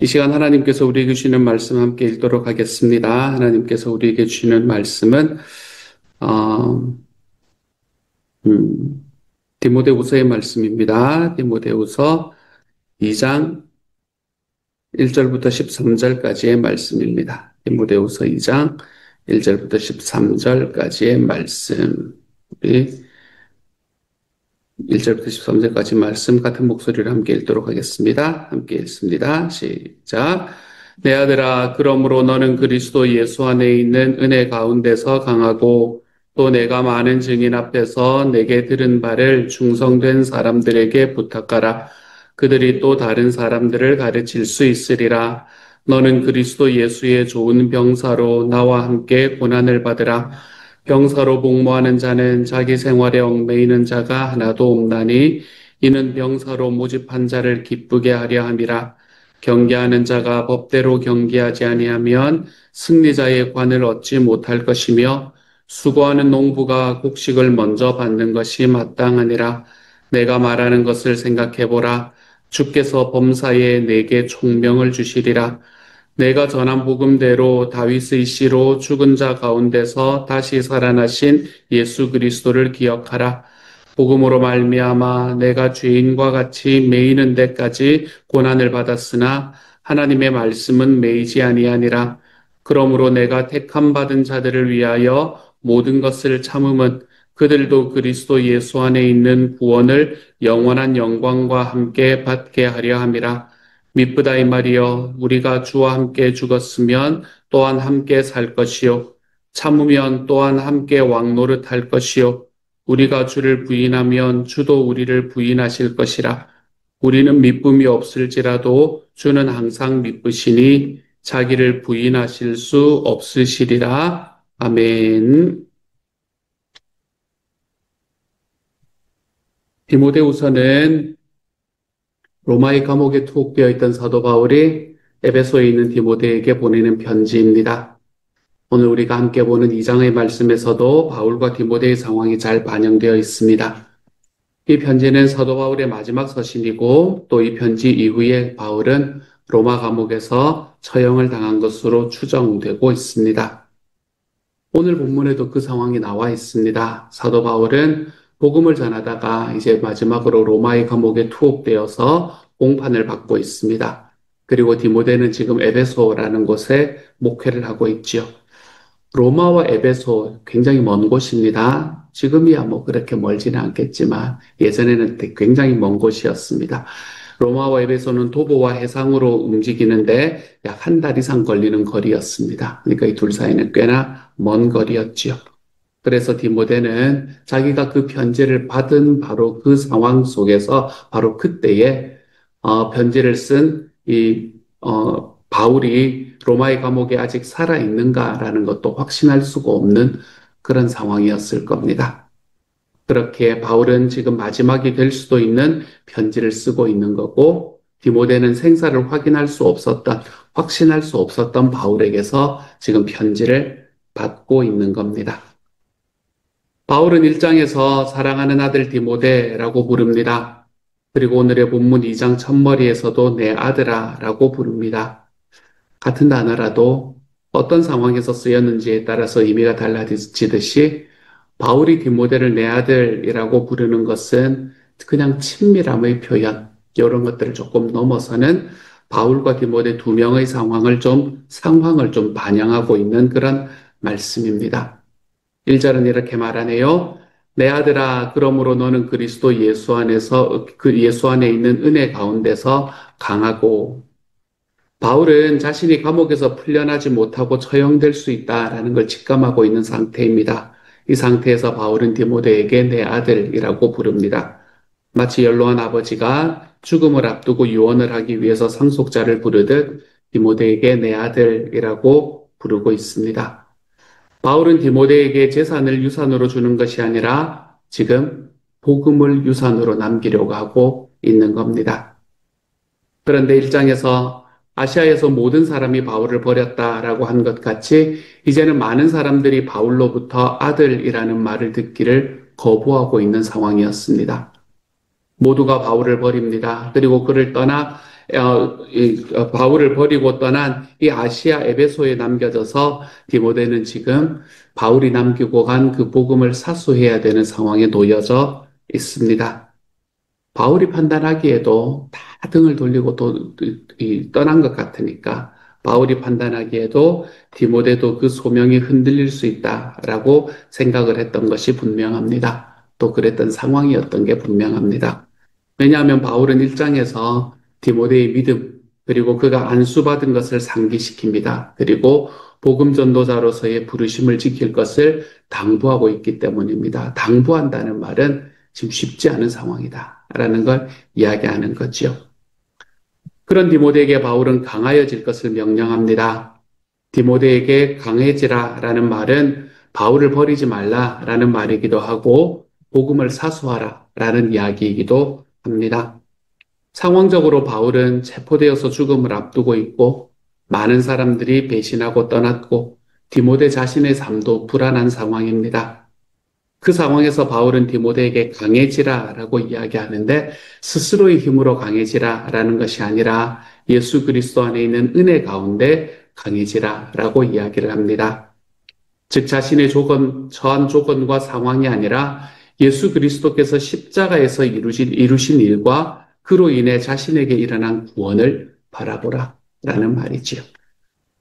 이 시간 하나님께서 우리에게 주시는 말씀 함께 읽도록 하겠습니다. 하나님께서 우리에게 주시는 말씀은 어, 디모데후서의 말씀입니다. 디모데후서 2장 1절부터 13절까지의 말씀입니다. 디모데후서 2장 1절부터 13절까지의 말씀. 우리 1절부터 13절까지 말씀 같은 목소리로 함께 읽도록 하겠습니다. 함께 읽습니다. 시작. 내 아들아, 그러므로 너는 그리스도 예수 안에 있는 은혜 가운데서 강하고 또 내가 많은 증인 앞에서 내게 들은 바를 충성된 사람들에게 부탁하라. 그들이 또 다른 사람들을 가르칠 수 있으리라. 너는 그리스도 예수의 좋은 병사로 나와 함께 고난을 받으라. 병사로 복무하는 자는 자기 생활에 얽매이는 자가 하나도 없나니 이는 병사로 모집한 자를 기쁘게 하려 함이라. 경계하는 자가 법대로 경계하지 아니하면 승리자의 관을 얻지 못할 것이며 수고하는 농부가 곡식을 먼저 받는 것이 마땅하니라. 내가 말하는 것을 생각해 보라. 주께서 범사에 내게 총명을 주시리라. 내가 전한 복음대로 다윗의 씨로 죽은 자 가운데서 다시 살아나신 예수 그리스도를 기억하라. 복음으로 말미암아 내가 죄인과 같이 매이는 데까지 고난을 받았으나 하나님의 말씀은 매이지 아니하니라. 그러므로 내가 택함 받은 자들을 위하여 모든 것을 참음은 그들도 그리스도 예수 안에 있는 구원을 영원한 영광과 함께 받게 하려 함이라. 미쁘다 이 말이여, 우리가 주와 함께 죽었으면 또한 함께 살 것이요 참으면 또한 함께 왕노릇할 것이요 우리가 주를 부인하면 주도 우리를 부인하실 것이라. 우리는 미쁨이 없을지라도 주는 항상 미쁘시니 자기를 부인하실 수 없으시리라. 아멘. 디모데후서는 로마의 감옥에 투옥되어 있던 사도 바울이 에베소에 있는 디모데에게 보내는 편지입니다. 오늘 우리가 함께 보는 2장의 말씀에서도 바울과 디모데의 상황이 잘 반영되어 있습니다. 이 편지는 사도 바울의 마지막 서신이고 또 이 편지 이후에 바울은 로마 감옥에서 처형을 당한 것으로 추정되고 있습니다. 오늘 본문에도 그 상황이 나와 있습니다. 사도 바울은 복음을 전하다가 이제 마지막으로 로마의 감옥에 투옥되어서 공판을 받고 있습니다. 그리고 디모데는 지금 에베소라는 곳에 목회를 하고 있지요. 로마와 에베소 굉장히 먼 곳입니다. 지금이야 뭐 그렇게 멀지는 않겠지만 예전에는 굉장히 먼 곳이었습니다. 로마와 에베소는 도보와 해상으로 움직이는데 약 한 달 이상 걸리는 거리였습니다. 그러니까 이 둘 사이는 꽤나 먼 거리였지요. 그래서 디모데는 자기가 그 편지를 받은 바로 그 상황 속에서 바로 그때에 편지를 쓴 바울이 로마의 감옥에 아직 살아있는가라는 것도 확신할 수가 없는 그런 상황이었을 겁니다. 그렇게 바울은 지금 마지막이 될 수도 있는 편지를 쓰고 있는 거고, 디모데는 생사를 확신할 수 없었던 바울에게서 지금 편지를 받고 있는 겁니다. 바울은 1장에서 사랑하는 아들 디모데라고 부릅니다. 그리고 오늘의 본문 2장 첫머리에서도 내 아들아 라고 부릅니다. 같은 단어라도 어떤 상황에서 쓰였는지에 따라서 의미가 달라지듯이 바울이 디모데를 내 아들이라고 부르는 것은 그냥 친밀함의 표현, 이런 것들을 조금 넘어서는 바울과 디모데 두 명의 상황을 좀 반영하고 있는 그런 말씀입니다. 1절은 이렇게 말하네요. 내 아들아, 그러므로 너는 그리스도 예수 안에서, 그 예수 안에 있는 은혜 가운데서 강하고, 바울은 자신이 감옥에서 풀려나지 못하고 처형될 수 있다라는 걸 직감하고 있는 상태입니다. 이 상태에서 바울은 디모데에게 내 아들이라고 부릅니다. 마치 연로한 아버지가 죽음을 앞두고 유언을 하기 위해서 상속자를 부르듯 디모데에게 내 아들이라고 부르고 있습니다. 바울은 디모데에게 재산을 유산으로 주는 것이 아니라 지금 복음을 유산으로 남기려고 하고 있는 겁니다. 그런데 1장에서 아시아에서 모든 사람이 바울을 버렸다라고 한 것 같이 이제는 많은 사람들이 바울로부터 아들이라는 말을 듣기를 거부하고 있는 상황이었습니다. 모두가 바울을 버립니다. 그리고 그를 떠나 바울을 버리고 떠난 이 아시아 에베소에 남겨져서 디모데는 지금 바울이 남기고 간 그 복음을 사수해야 되는 상황에 놓여져 있습니다. 바울이 판단하기에도 다 등을 돌리고 떠난 것 같으니까 바울이 판단하기에도 디모데도 그 소명이 흔들릴 수 있다라고 생각을 했던 것이 분명합니다. 또 그랬던 상황이었던 게 분명합니다. 왜냐하면 바울은 1장에서 디모데의 믿음, 그리고 그가 안수받은 것을 상기시킵니다. 그리고 복음 전도자로서의 부르심을 지킬 것을 당부하고 있기 때문입니다. 당부한다는 말은 지금 쉽지 않은 상황이다 라는 걸 이야기하는 거지요. 그런 디모데에게 바울은 강하여질 것을 명령합니다. 디모데에게 강해지라 라는 말은 바울을 버리지 말라 라는 말이기도 하고 복음을 사수하라 라는 이야기이기도 합니다. 상황적으로 바울은 체포되어서 죽음을 앞두고 있고 많은 사람들이 배신하고 떠났고 디모데 자신의 삶도 불안한 상황입니다. 그 상황에서 바울은 디모데에게 강해지라라고 이야기하는데 스스로의 힘으로 강해지라라는 것이 아니라 예수 그리스도 안에 있는 은혜 가운데 강해지라라고 이야기를 합니다. 즉 자신의 처한 조건과 상황이 아니라 예수 그리스도께서 십자가에서 이루신 일과 그로 인해 자신에게 일어난 구원을 바라보라라는 말이지요.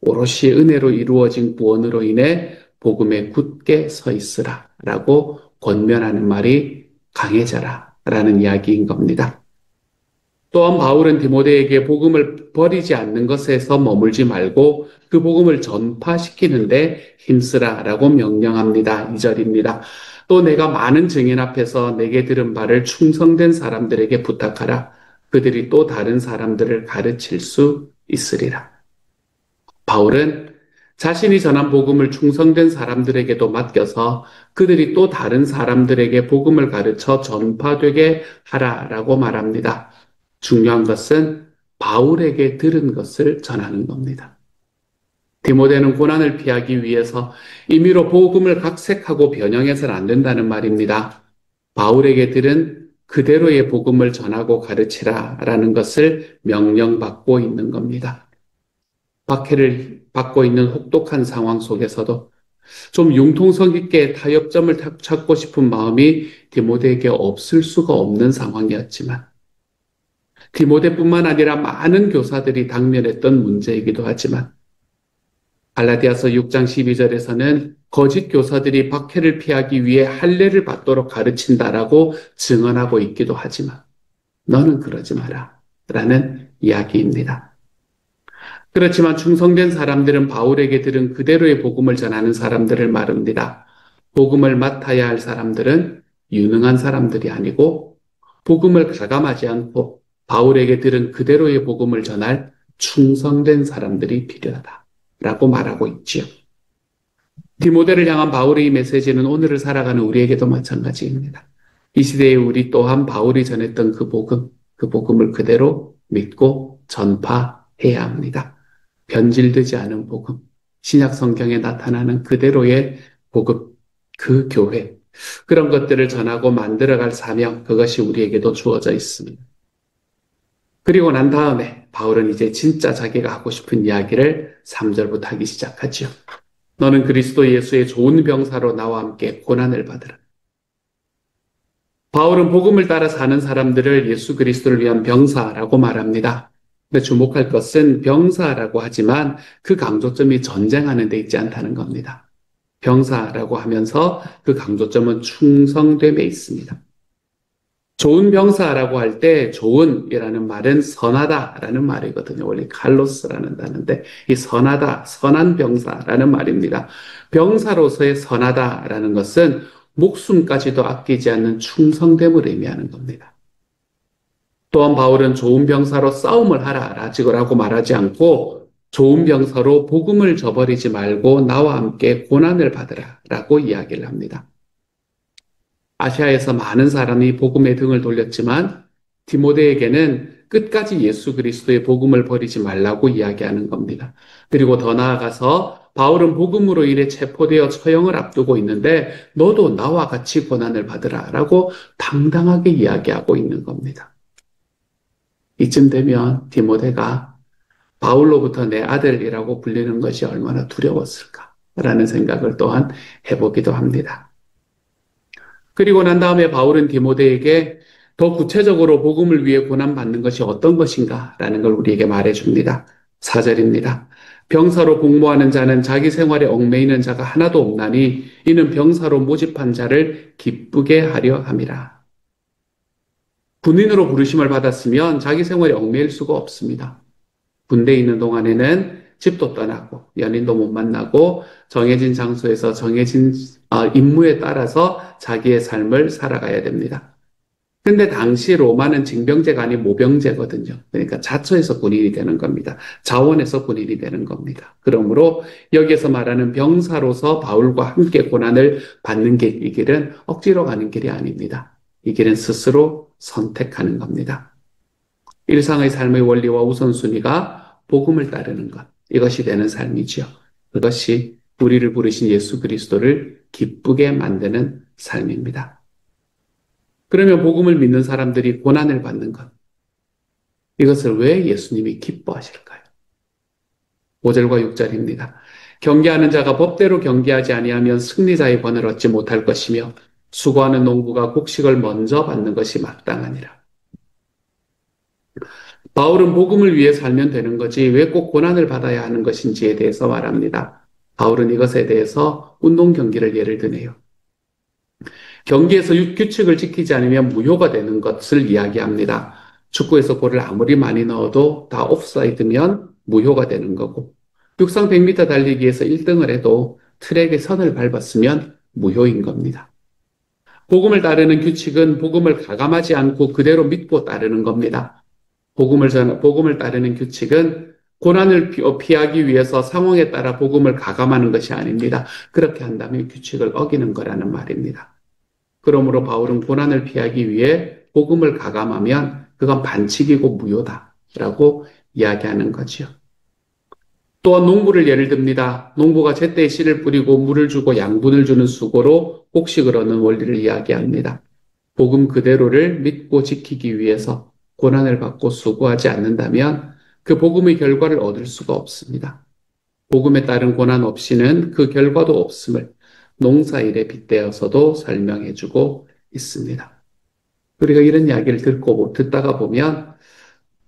오롯이 은혜로 이루어진 구원으로 인해 복음에 굳게 서 있으라라고 권면하는 말이 강해져라라는 이야기인 겁니다. 또한 바울은 디모데에게 복음을 버리지 않는 것에서 머물지 말고 그 복음을 전파시키는데 힘쓰라라고 명령합니다. 2절입니다. 또 내가 많은 증인 앞에서 내게 들은 바를 충성된 사람들에게 부탁하라. 그들이 또 다른 사람들을 가르칠 수 있으리라. 바울은 자신이 전한 복음을 충성된 사람들에게도 맡겨서 그들이 또 다른 사람들에게 복음을 가르쳐 전파되게 하라라고 말합니다. 중요한 것은 바울에게 들은 것을 전하는 겁니다. 디모데는 고난을 피하기 위해서 임의로 복음을 각색하고 변형해서는 안 된다는 말입니다. 바울에게 들은 그대로의 복음을 전하고 가르치라라는 것을 명령받고 있는 겁니다. 박해를 받고 있는 혹독한 상황 속에서도 좀 융통성 있게 타협점을 찾고 싶은 마음이 디모데에게 없을 수가 없는 상황이었지만 디모데뿐만 아니라 많은 교사들이 당면했던 문제이기도 하지만 갈라디아서 6장 12절에서는 거짓 교사들이 박해를 피하기 위해 할례를 받도록 가르친다라고 증언하고 있기도 하지만 너는 그러지 마라 라는 이야기입니다. 그렇지만 충성된 사람들은 바울에게 들은 그대로의 복음을 전하는 사람들을 말합니다. 복음을 맡아야 할 사람들은 유능한 사람들이 아니고 복음을 가감하지 않고 바울에게 들은 그대로의 복음을 전할 충성된 사람들이 필요하다라고 말하고 있지요. 디모데를 향한 바울의 메시지는 오늘을 살아가는 우리에게도 마찬가지입니다. 이 시대에 우리 또한 바울이 전했던 그 복음을 그대로 믿고 전파해야 합니다. 변질되지 않은 복음, 신약 성경에 나타나는 그대로의 복음, 그 교회, 그런 것들을 전하고 만들어갈 사명, 그것이 우리에게도 주어져 있습니다. 그리고 난 다음에 바울은 이제 진짜 자기가 하고 싶은 이야기를 3절부터 하기 시작하지요. 너는 그리스도 예수의 좋은 병사로 나와 함께 고난을 받으라. 바울은 복음을 따라 사는 사람들을 예수 그리스도를 위한 병사라고 말합니다. 근데 주목할 것은 병사라고 하지만 그 강조점이 전쟁하는 데 있지 않다는 겁니다. 병사라고 하면서 그 강조점은 충성됨에 있습니다. 좋은 병사라고 할 때 좋은이라는 말은 선하다라는 말이거든요. 원래 칼로스라는 단어인데 이 선하다, 선한 병사라는 말입니다. 병사로서의 선하다라는 것은 목숨까지도 아끼지 않는 충성됨을 의미하는 겁니다. 또한 바울은 좋은 병사로 싸움을 하라라고 말하지 않고 좋은 병사로 복음을 저버리지 말고 나와 함께 고난을 받으라라고 이야기를 합니다. 아시아에서 많은 사람이 복음에 등을 돌렸지만 디모데에게는 끝까지 예수 그리스도의 복음을 버리지 말라고 이야기하는 겁니다. 그리고 더 나아가서 바울은 복음으로 인해 체포되어 처형을 앞두고 있는데 너도 나와 같이 고난을 받으라라고 당당하게 이야기하고 있는 겁니다. 이쯤 되면 디모데가 바울로부터 내 아들이라고 불리는 것이 얼마나 두려웠을까라는 생각을 또한 해보기도 합니다. 그리고 난 다음에 바울은 디모데에게 더 구체적으로 복음을 위해 고난받는 것이 어떤 것인가라는 걸 우리에게 말해줍니다. 4절입니다. 병사로 복무하는 자는 자기 생활에 얽매이는 자가 하나도 없나니 이는 병사로 모집한 자를 기쁘게 하려 함이라. 군인으로 부르심을 받았으면 자기 생활에 얽매일 수가 없습니다. 군대에 있는 동안에는 집도 떠나고 연인도 못 만나고 정해진 장소에서 정해진 임무에 따라서 자기의 삶을 살아가야 됩니다. 근데 당시 로마는 징병제가 아닌 모병제거든요. 그러니까 자처에서 군인이 되는 겁니다. 자원에서 군인이 되는 겁니다. 그러므로 여기에서 말하는 병사로서 바울과 함께 고난을 받는 길, 이 길은 억지로 가는 길이 아닙니다. 이 길은 스스로 선택하는 겁니다. 일상의 삶의 원리와 우선순위가 복음을 따르는 것, 이것이 되는 삶이지요. 그것이 우리를 부르신 예수 그리스도를 기쁘게 만드는 삶입니다. 그러면 복음을 믿는 사람들이 고난을 받는 것, 이것을 왜 예수님이 기뻐하실까요? 5절과 6절입니다. 경계하는 자가 법대로 경계하지 아니하면 승리자의 번을 얻지 못할 것이며 수고하는 농부가 곡식을 먼저 받는 것이 마땅하니라. 바울은 복음을 위해 살면 되는 거지 왜 꼭 고난을 받아야 하는 것인지에 대해서 말합니다. 바울은 이것에 대해서 운동 경기를 예를 드네요. 경기에서 규칙을 지키지 않으면 무효가 되는 것을 이야기합니다. 축구에서 골을 아무리 많이 넣어도 다 옵사이드면 무효가 되는 거고, 육상 100m 달리기에서 1등을 해도 트랙의 선을 밟았으면 무효인 겁니다. 복음을 따르는 규칙은 복음을 가감하지 않고 그대로 믿고 따르는 겁니다. 복음을 따르는 규칙은 고난을 피하기 위해서 상황에 따라 복음을 가감하는 것이 아닙니다. 그렇게 한다면 규칙을 어기는 거라는 말입니다. 그러므로 바울은 고난을 피하기 위해 복음을 가감하면 그건 반칙이고 무효다라고 이야기하는 거지요. 또한 농부를 예를 듭니다. 농부가 제때에 씨를 뿌리고 물을 주고 양분을 주는 수고로 곡식을 얻는 원리를 이야기합니다. 복음 그대로를 믿고 지키기 위해서 고난을 받고 수고하지 않는다면 그 복음의 결과를 얻을 수가 없습니다. 복음에 따른 고난 없이는 그 결과도 없음을 농사일에 빗대어서도 설명해주고 있습니다. 우리가 이런 이야기를 듣다가 보면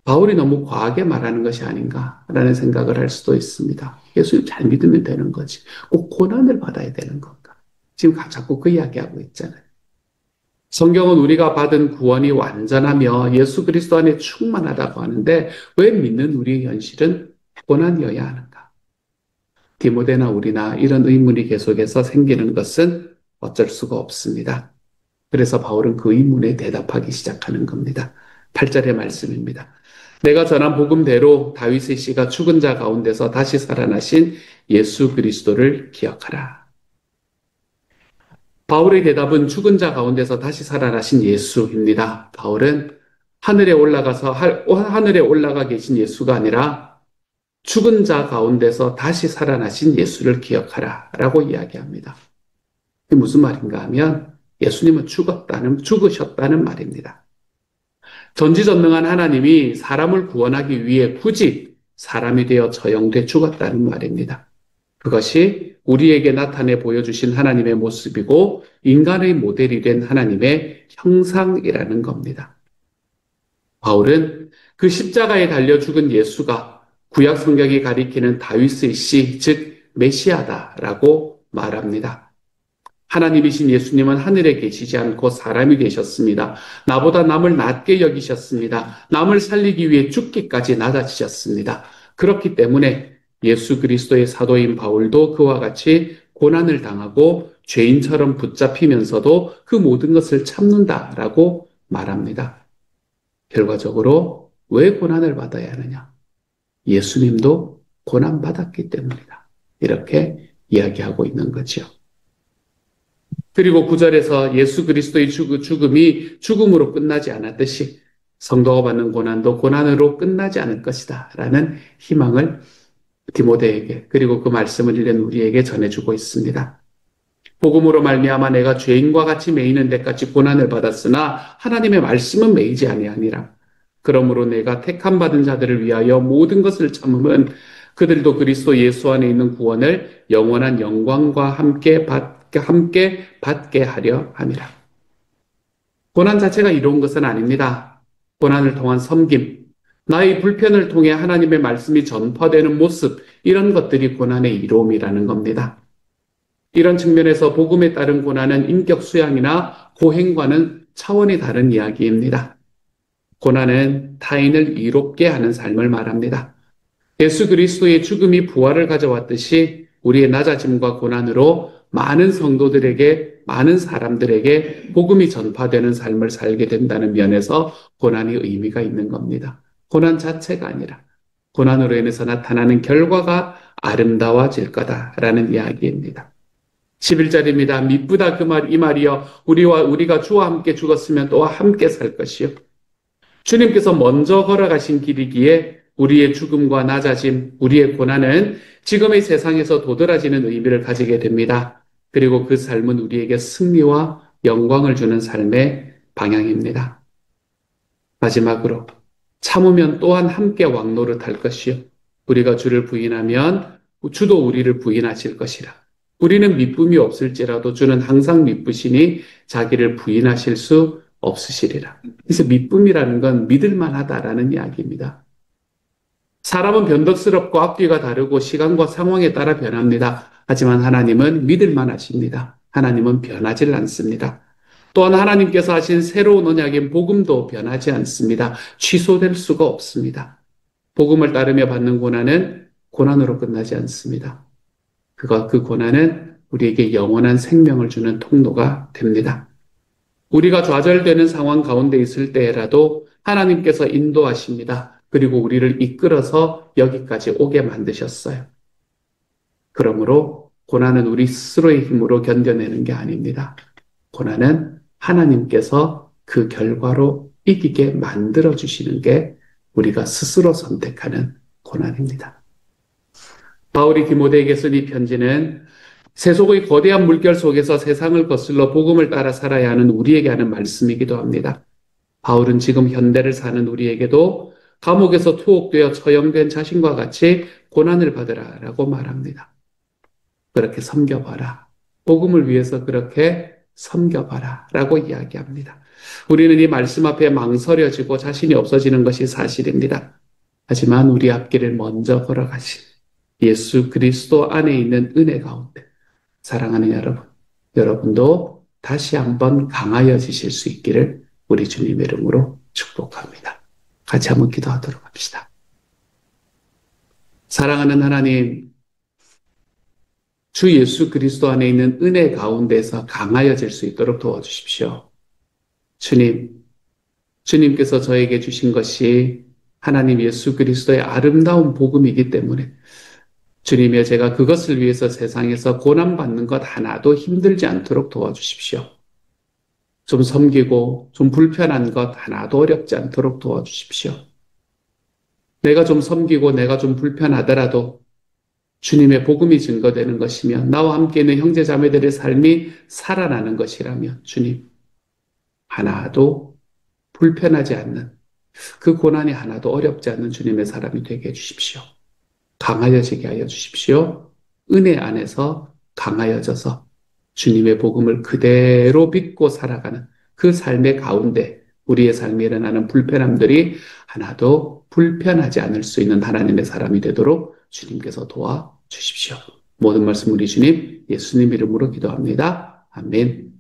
바울이 너무 과하게 말하는 것이 아닌가라는 생각을 할 수도 있습니다. 예수님 잘 믿으면 되는 거지. 꼭 고난을 받아야 되는 건가? 지금 자꾸 그 이야기하고 있잖아요. 성경은 우리가 받은 구원이 완전하며 예수 그리스도 안에 충만하다고 하는데 왜 믿는 우리의 현실은 고난이어야 하는가? 디모데나 우리나 이런 의문이 계속해서 생기는 것은 어쩔 수가 없습니다. 그래서 바울은 그 의문에 대답하기 시작하는 겁니다. 8절의 말씀입니다. 내가 전한 복음대로 다윗의 씨가 죽은 자 가운데서 다시 살아나신 예수 그리스도를 기억하라. 바울의 대답은 죽은 자 가운데서 다시 살아나신 예수입니다. 바울은 하늘에 올라가 계신 예수가 아니라 죽은 자 가운데서 다시 살아나신 예수를 기억하라 라고 이야기합니다. 이게 무슨 말인가 하면 예수님은 죽으셨다는 말입니다. 전지전능한 하나님이 사람을 구원하기 위해 굳이 사람이 되어 처형돼 죽었다는 말입니다. 그것이 우리에게 나타내 보여주신 하나님의 모습이고 인간의 모델이 된 하나님의 형상이라는 겁니다. 바울은 그 십자가에 달려 죽은 예수가 구약 성경이 가리키는 다윗의 씨, 즉 메시아다라고 말합니다. 하나님이신 예수님은 하늘에 계시지 않고 사람이 되셨습니다. 나보다 남을 낮게 여기셨습니다. 남을 살리기 위해 죽기까지 낮아지셨습니다. 그렇기 때문에 예수 그리스도의 사도인 바울도 그와 같이 고난을 당하고 죄인처럼 붙잡히면서도 그 모든 것을 참는다라고 말합니다. 결과적으로 왜 고난을 받아야 하느냐? 예수님도 고난받았기 때문이다. 이렇게 이야기하고 있는 거죠. 그리고 9절에서 예수 그리스도의 죽음이 죽음으로 끝나지 않았듯이 성도가 받는 고난도 고난으로 끝나지 않을 것이다 라는 희망을 디모데에게 그리고 그 말씀을 읽는 우리에게 전해주고 있습니다. 복음으로 말미암아 내가 죄인과 같이 매이는 데까지 고난을 받았으나 하나님의 말씀은 매이지 아니하니라. 그러므로 내가 택함 받은 자들을 위하여 모든 것을 참음은 그들도 그리스도 예수 안에 있는 구원을 영원한 영광과 함께 받게 하려 함이라. 고난 자체가 이로운 것은 아닙니다. 고난을 통한 섬김, 나의 불편을 통해 하나님의 말씀이 전파되는 모습, 이런 것들이 고난의 이로움이라는 겁니다. 이런 측면에서 복음에 따른 고난은 인격 수양이나 고행과는 차원이 다른 이야기입니다. 고난은 타인을 이롭게 하는 삶을 말합니다. 예수 그리스도의 죽음이 부활을 가져왔듯이 우리의 낮아짐과 고난으로 많은 성도들에게, 많은 사람들에게 복음이 전파되는 삶을 살게 된다는 면에서 고난이 의미가 있는 겁니다. 고난 자체가 아니라 고난으로 인해서 나타나는 결과가 아름다워질 거다라는 이야기입니다. 11절입니다. 미쁘다 이 말이여 우리가 주와 함께 죽었으면 또 함께 살 것이요. 주님께서 먼저 걸어가신 길이기에 우리의 죽음과 낮아짐, 우리의 고난은 지금의 세상에서 도드라지는 의미를 가지게 됩니다. 그리고 그 삶은 우리에게 승리와 영광을 주는 삶의 방향입니다. 마지막으로 참으면 또한 함께 왕노릇할 것이요. 우리가 주를 부인하면 주도 우리를 부인하실 것이라. 우리는 미쁨이 없을지라도 주는 항상 미쁘시니 자기를 부인하실 수 없으시리라. 그래서 미쁨이라는 건 믿을만하다라는 이야기입니다. 사람은 변덕스럽고 앞뒤가 다르고 시간과 상황에 따라 변합니다. 하지만 하나님은 믿을만하십니다. 하나님은 변하지 않습니다. 또한 하나님께서 하신 새로운 언약인 복음도 변하지 않습니다. 취소될 수가 없습니다. 복음을 따르며 받는 고난은 고난으로 끝나지 않습니다. 그 고난은 우리에게 영원한 생명을 주는 통로가 됩니다. 우리가 좌절되는 상황 가운데 있을 때라도 하나님께서 인도하십니다. 그리고 우리를 이끌어서 여기까지 오게 만드셨어요. 그러므로 고난은 우리 스스로의 힘으로 견뎌내는 게 아닙니다. 고난은 하나님께서 그 결과로 이기게 만들어주시는 게 우리가 스스로 선택하는 고난입니다. 바울이 디모데에게 쓴 이 편지는 세속의 거대한 물결 속에서 세상을 거슬러 복음을 따라 살아야 하는 우리에게 하는 말씀이기도 합니다. 바울은 지금 현대를 사는 우리에게도 감옥에서 투옥되어 처형된 자신과 같이 고난을 받으라라고 말합니다. 그렇게 섬겨봐라. 복음을 위해서 그렇게 섬겨봐라 라고 이야기합니다. 우리는 이 말씀 앞에 망설여지고 자신이 없어지는 것이 사실입니다. 하지만 우리 앞길을 먼저 걸어가신 예수 그리스도 안에 있는 은혜 가운데 사랑하는 여러분도 다시 한번 강하여지실 수 있기를 우리 주님의 이름으로 축복합니다. 같이 한번 기도하도록 합시다. 사랑하는 하나님, 주 예수 그리스도 안에 있는 은혜 가운데서 강하여질 수 있도록 도와주십시오. 주님께서 저에게 주신 것이 하나님 예수 그리스도의 아름다운 복음이기 때문에 주님의 제가 그것을 위해서 세상에서 고난받는 것 하나도 힘들지 않도록 도와주십시오. 좀 섬기고 좀 불편한 것 하나도 어렵지 않도록 도와주십시오. 내가 좀 섬기고 내가 좀 불편하더라도 주님의 복음이 증거되는 것이며 나와 함께 있는 형제 자매들의 삶이 살아나는 것이라면 주님 하나도 불편하지 않는 그 고난이 하나도 어렵지 않는 주님의 사람이 되게 해주십시오. 강하여지게 하여 주십시오. 은혜 안에서 강하여져서 주님의 복음을 그대로 믿고 살아가는 그 삶의 가운데 우리의 삶에 일어나는 불편함들이 하나도 불편하지 않을 수 있는 하나님의 사람이 되도록 주님께서 도와주십시오. 모든 말씀 우리 주님 예수님 이름으로 기도합니다. 아멘.